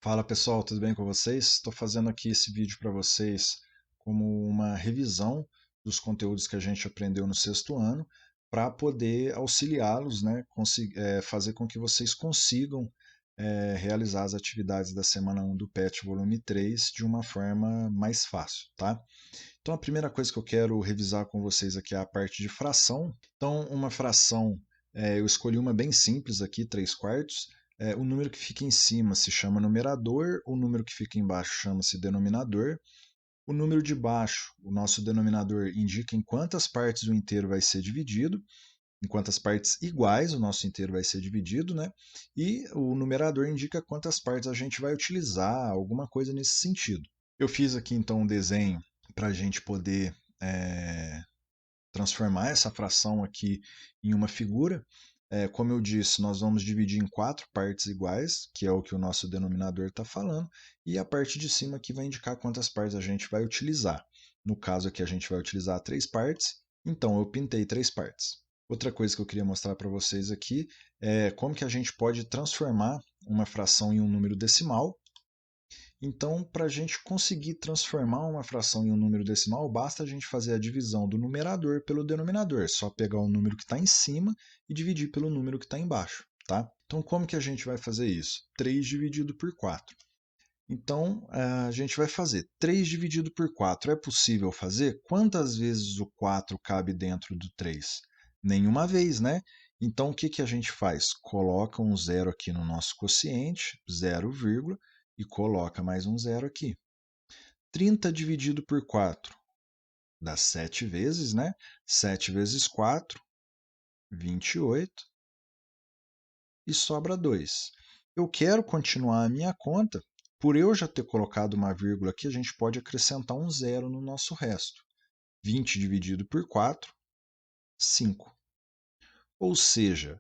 Fala pessoal, tudo bem com vocês? Estou fazendo aqui esse vídeo para vocês como uma revisão dos conteúdos que a gente aprendeu no sexto ano, para poder auxiliá-los, né, fazer com que vocês consigam realizar as atividades da semana 1 do PET volume 3 de uma forma mais fácil, tá? Então a primeira coisa que eu quero revisar com vocês aqui é a parte de fração. Então uma fração, eu escolhi uma bem simples aqui, 3 quartos. O número que fica em cima se chama numerador, o número que fica embaixo chama-se denominador. O número de baixo, o nosso denominador, indica em quantas partes o inteiro vai ser dividido, em quantas partes iguais o nosso inteiro vai ser dividido, né? E o numerador indica quantas partes a gente vai utilizar, alguma coisa nesse sentido. Eu fiz aqui então um desenho para a gente poder transformar essa fração aqui em uma figura. Como eu disse, nós vamos dividir em 4 partes iguais, que é o que o nosso denominador está falando, e a parte de cima aqui vai indicar quantas partes a gente vai utilizar. No caso aqui a gente vai utilizar 3 partes, então eu pintei 3 partes. Outra coisa que eu queria mostrar para vocês aqui é como que a gente pode transformar uma fração em um número decimal. Então, para a gente conseguir transformar uma fração em um número decimal, basta a gente fazer a divisão do numerador pelo denominador. Só pegar o número que está em cima e dividir pelo número que está embaixo. Tá? Então, como que a gente vai fazer isso? 3 dividido por 4. Então, a gente vai fazer 3 dividido por 4. É possível fazer? Quantas vezes o 4 cabe dentro do 3? Nenhuma vez, né? Então, o que, que a gente faz? Coloca um zero aqui no nosso quociente, 0, e coloca mais um zero aqui. 30 dividido por 4 dá 7 vezes, né? 7 vezes 4, 28, e sobra 2. Eu quero continuar a minha conta. Por eu já ter colocado uma vírgula aqui, a gente pode acrescentar um zero no nosso resto. 20 dividido por 4, 5. Ou seja,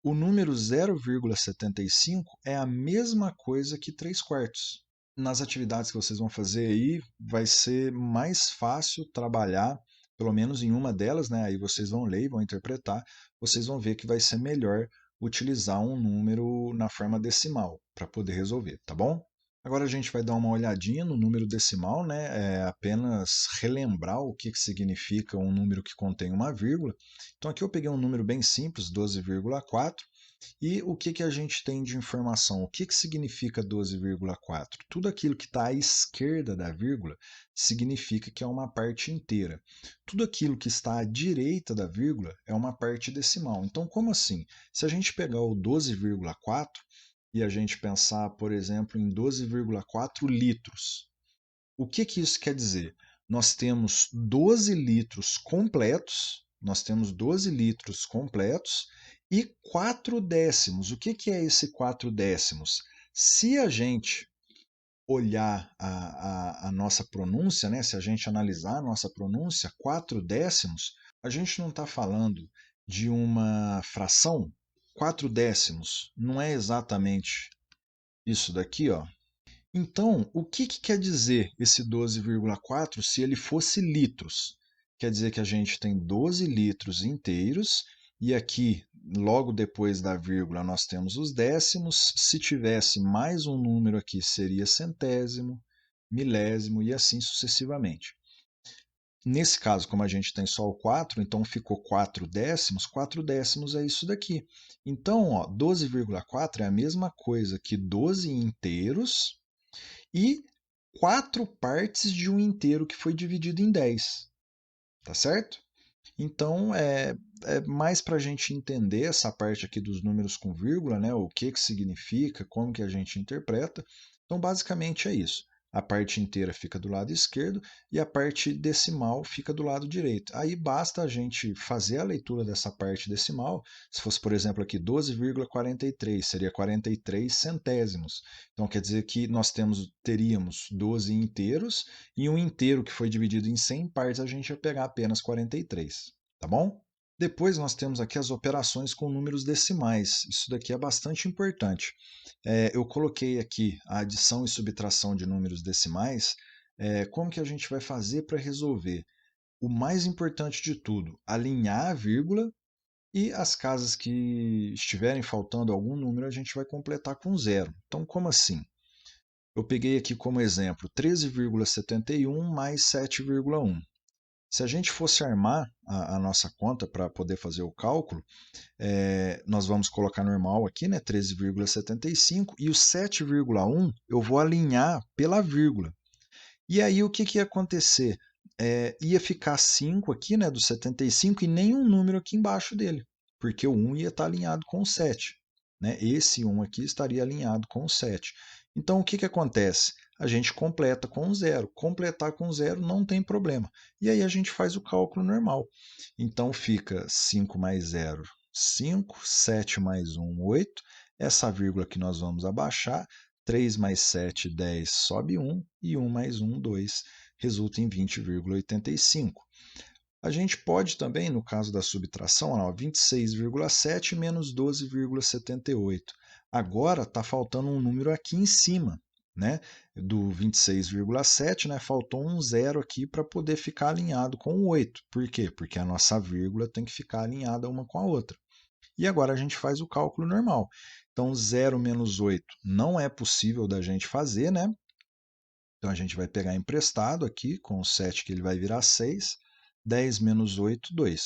o número 0,75 é a mesma coisa que 3 quartos. Nas atividades que vocês vão fazer aí, vai ser mais fácil trabalhar, pelo menos em uma delas, né? Aí vocês vão ler e vão interpretar, vocês vão ver que vai ser melhor utilizar um número na forma decimal para poder resolver, tá bom? Agora a gente vai dar uma olhadinha no número decimal, né? Apenas relembrar o que significa um número que contém uma vírgula. Então aqui eu peguei um número bem simples, 12,4. E o que a gente tem de informação? O que significa 12,4? Tudo aquilo que está à esquerda da vírgula significa que é uma parte inteira. Tudo aquilo que está à direita da vírgula é uma parte decimal. Então, como assim? Se a gente pegar o 12,4 e a gente pensar, por exemplo, em 12,4 litros, o que isso quer dizer? Nós temos 12 litros completos, e 4 décimos. O que é esse 4 décimos? Se a gente olhar a nossa pronúncia, né, se a gente analisar a nossa pronúncia, 4 décimos, a gente não está falando de uma fração. 4 décimos não é exatamente isso daqui, ó. Então, o que quer dizer esse 12,4 se ele fosse litros? Quer dizer que a gente tem 12 litros inteiros e aqui, logo depois da vírgula, nós temos os décimos. Se tivesse mais um número aqui, seria centésimo, milésimo e assim sucessivamente. Nesse caso, como a gente tem só o 4, então ficou 4 décimos é isso daqui. Então, 12,4 é a mesma coisa que 12 inteiros e 4 partes de um inteiro que foi dividido em 10. Tá certo? Então, é mais para a gente entender essa parte aqui dos números com vírgula, né? O que significa, como que a gente interpreta. Então, basicamente é isso. A parte inteira fica do lado esquerdo e a parte decimal fica do lado direito. Aí basta a gente fazer a leitura dessa parte decimal. Se fosse, por exemplo, aqui 12,43, seria 43 centésimos. Então quer dizer que nós teríamos 12 inteiros e um inteiro que foi dividido em 100 partes, a gente ia pegar apenas 43, tá bom? Depois nós temos aqui as operações com números decimais. Isso daqui é bastante importante. Eu coloquei aqui a adição e subtração de números decimais. Como que a gente vai fazer para resolver? O mais importante de tudo, alinhar a vírgula, e as casas que estiverem faltando algum número a gente vai completar com zero. Então, como assim? eu peguei aqui como exemplo 13,71 mais 7,1. Se a gente fosse armar a nossa conta para poder fazer o cálculo, nós vamos colocar normal aqui, né, 13,75, e o 7,1 eu vou alinhar pela vírgula. E aí o que, que ia acontecer? Ia ficar 5 aqui, né, do 75 e nenhum número aqui embaixo dele, porque o 1 ia estar alinhado com o 7. Né? Esse 1 aqui estaria alinhado com o 7. Então o que, que acontece? A gente completa com 0. Completar com 0 não tem problema. E aí a gente faz o cálculo normal. Então fica 5 mais 0, 5, 7 mais 1, 8. Essa vírgula que nós vamos abaixar, 3 mais 7, 10, sobe 1, e 1 mais 1, 2, resulta em 20,85. A gente pode também, no caso da subtração, 26,7 menos 12,78. Agora está faltando um número aqui em cima, né? Do 26,7, né? Faltou um zero aqui para poder ficar alinhado com o 8. Por quê? Porque a nossa vírgula tem que ficar alinhada uma com a outra. E agora a gente faz o cálculo normal. Então, 0 menos 8 não é possível da gente fazer, né? Então, a gente vai pegar emprestado aqui, com o 7 que ele vai virar 6. 10 menos 8, 2.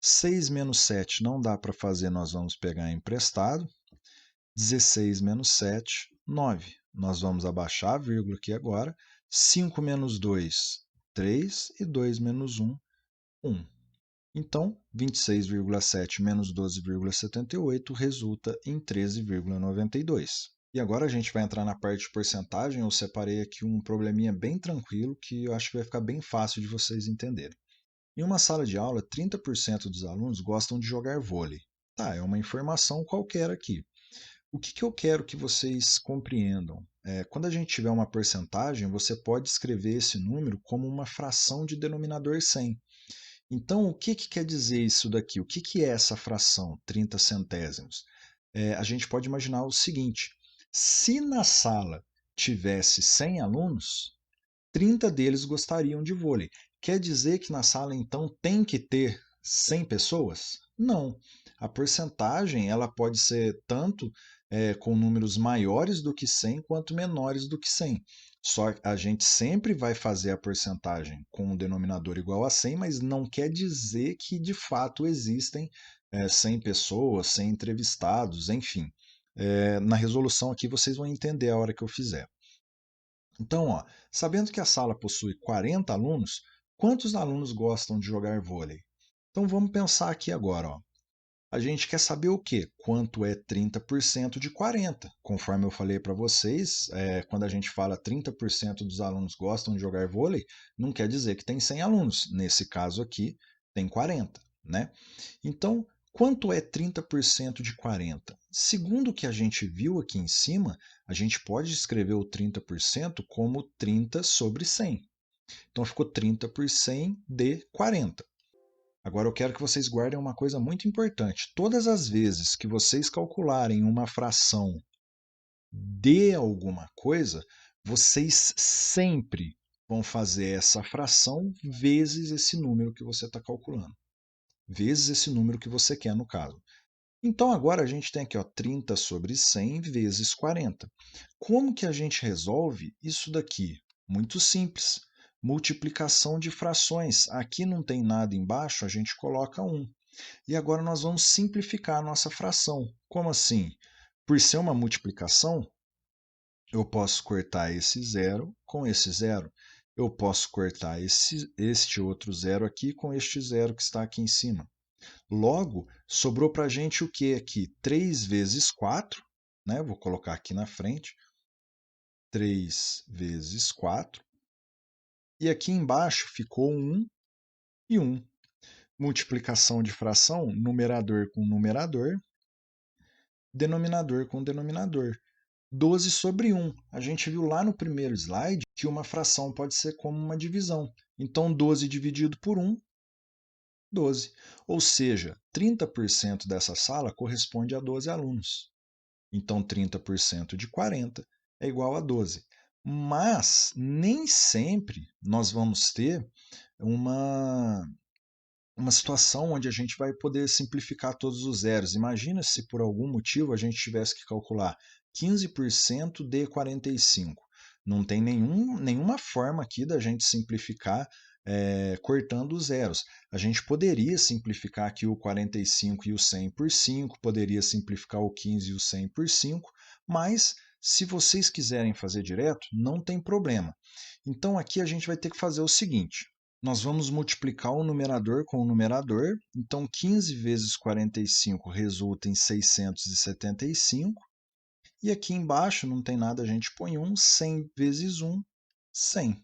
6 menos 7 não dá para fazer, nós vamos pegar emprestado. 16 menos 7, 9. Nós vamos abaixar a vírgula aqui agora. 5 menos 2, 3. E 2 menos 1, 1. Então, 26,7 menos 12,78 resulta em 13,92. E agora a gente vai entrar na parte de porcentagem. Eu separei aqui um probleminha bem tranquilo que eu acho que vai ficar bem fácil de vocês entenderem. Em uma sala de aula, 30% dos alunos gostam de jogar vôlei. Tá, é uma informação qualquer aqui. O que eu quero que vocês compreendam? Quando a gente tiver uma porcentagem, você pode escrever esse número como uma fração de denominador 100. Então, o que quer dizer isso daqui? O que é essa fração, 30 centésimos? A gente pode imaginar o seguinte: se na sala tivesse 100 alunos, 30 deles gostariam de vôlei. Quer dizer que na sala, então, tem que ter 100 pessoas? Não. A porcentagem ela pode ser tanto com números maiores do que 100 quanto menores do que 100. Só a gente sempre vai fazer a porcentagem com um denominador igual a 100, mas não quer dizer que de fato existem 100 pessoas, 100 entrevistados, enfim. Na resolução aqui vocês vão entender a hora que eu fizer. Então, sabendo que a sala possui 40 alunos, quantos alunos gostam de jogar vôlei? Então vamos pensar aqui agora. A gente quer saber o quê? Quanto é 30% de 40? Conforme eu falei para vocês, quando a gente fala 30% dos alunos gostam de jogar vôlei, não quer dizer que tem 100 alunos. Nesse caso aqui, tem 40, né? Então, quanto é 30% de 40? Segundo o que a gente viu aqui em cima, a gente pode escrever o 30% como 30 sobre 100. Então, ficou 30 por 100 de 40. Agora eu quero que vocês guardem uma coisa muito importante. Todas as vezes que vocês calcularem uma fração de alguma coisa, vocês sempre vão fazer essa fração vezes esse número que você está calculando. Vezes esse número que você quer, no caso. Então agora a gente tem aqui 30 sobre 100 vezes 40. Como que a gente resolve isso daqui? Muito simples. Multiplicação de frações. Aqui não tem nada embaixo, a gente coloca 1. E agora nós vamos simplificar a nossa fração. Como assim? Por ser uma multiplicação, eu posso cortar esse zero com esse zero. Eu posso cortar este outro zero aqui com este zero que está aqui em cima. Logo, sobrou para a gente o que aqui? 3 vezes 4, né? Vou colocar aqui na frente. 3 vezes 4. E aqui embaixo ficou 1 e 1. Multiplicação de fração, numerador com numerador, denominador com denominador. 12 sobre 1. A gente viu lá no primeiro slide que uma fração pode ser como uma divisão. Então, 12 dividido por 1, 12. Ou seja, 30% dessa sala corresponde a 12 alunos. Então, 30% de 40 é igual a 12. Mas nem sempre nós vamos ter uma situação onde a gente vai poder simplificar todos os zeros. Imagina se por algum motivo a gente tivesse que calcular 15% de 45. Não tem nenhuma forma aqui da gente simplificar cortando os zeros. A gente poderia simplificar aqui o 45 e o 100 por 5, poderia simplificar o 15 e o 100 por 5, mas se vocês quiserem fazer direto, não tem problema. Então aqui a gente vai ter que fazer o seguinte: nós vamos multiplicar o numerador com o numerador, então 15 vezes 45 resulta em 675, e aqui embaixo não tem nada, a gente põe 1, 100 vezes 1, 100.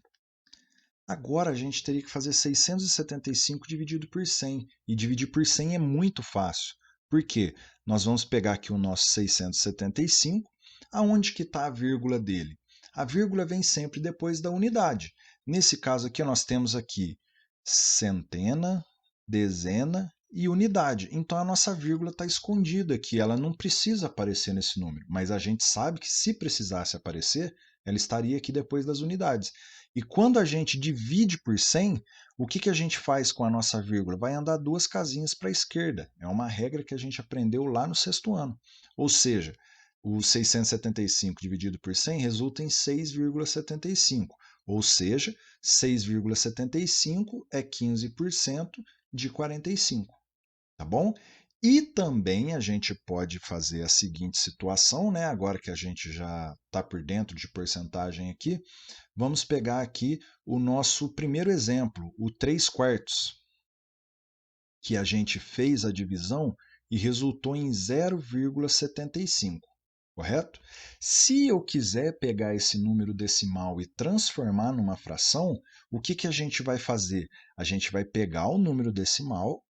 Agora a gente teria que fazer 675 dividido por 100, e dividir por 100 é muito fácil. Por quê? Nós vamos pegar aqui o nosso 675, aonde que está a vírgula dele? A vírgula vem sempre depois da unidade. Nesse caso aqui, nós temos aqui centena, dezena e unidade. Então a nossa vírgula está escondida aqui, ela não precisa aparecer nesse número, mas a gente sabe que se precisasse aparecer, ela estaria aqui depois das unidades. E quando a gente divide por 100, o que a gente faz com a nossa vírgula? Vai andar 2 casinhas para a esquerda. É uma regra que a gente aprendeu lá no sexto ano. Ou seja, o 675 dividido por 100 resulta em 6,75. Ou seja, 6,75 é 15% de 45. Tá bom? E também a gente pode fazer a seguinte situação, né? Agora que a gente já está por dentro de porcentagem aqui, vamos pegar aqui o nosso primeiro exemplo, o 3/4, que a gente fez a divisão e resultou em 0,75, correto? Se eu quiser pegar esse número decimal e transformar numa fração, o que a gente vai fazer? A gente vai pegar o número decimal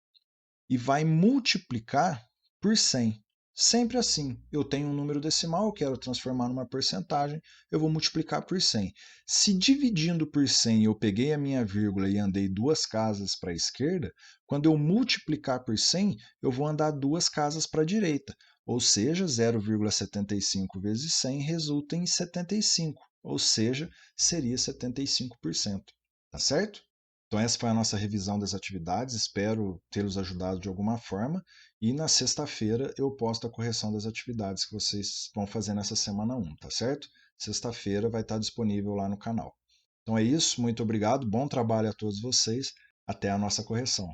e vai multiplicar por 100. Sempre assim, eu tenho um número decimal, eu quero transformar numa porcentagem, eu vou multiplicar por 100. Se dividindo por 100 eu peguei a minha vírgula e andei 2 casas para a esquerda, quando eu multiplicar por 100, eu vou andar 2 casas para a direita. Ou seja, 0,75 vezes 100 resulta em 75, ou seja, seria 75%. Tá certo? Então, essa foi a nossa revisão das atividades. Espero tê-los ajudado de alguma forma. E na sexta-feira eu posto a correção das atividades que vocês vão fazer nessa semana 1, tá certo? Sexta-feira vai estar disponível lá no canal. Então é isso, muito obrigado, bom trabalho a todos vocês. Até a nossa correção.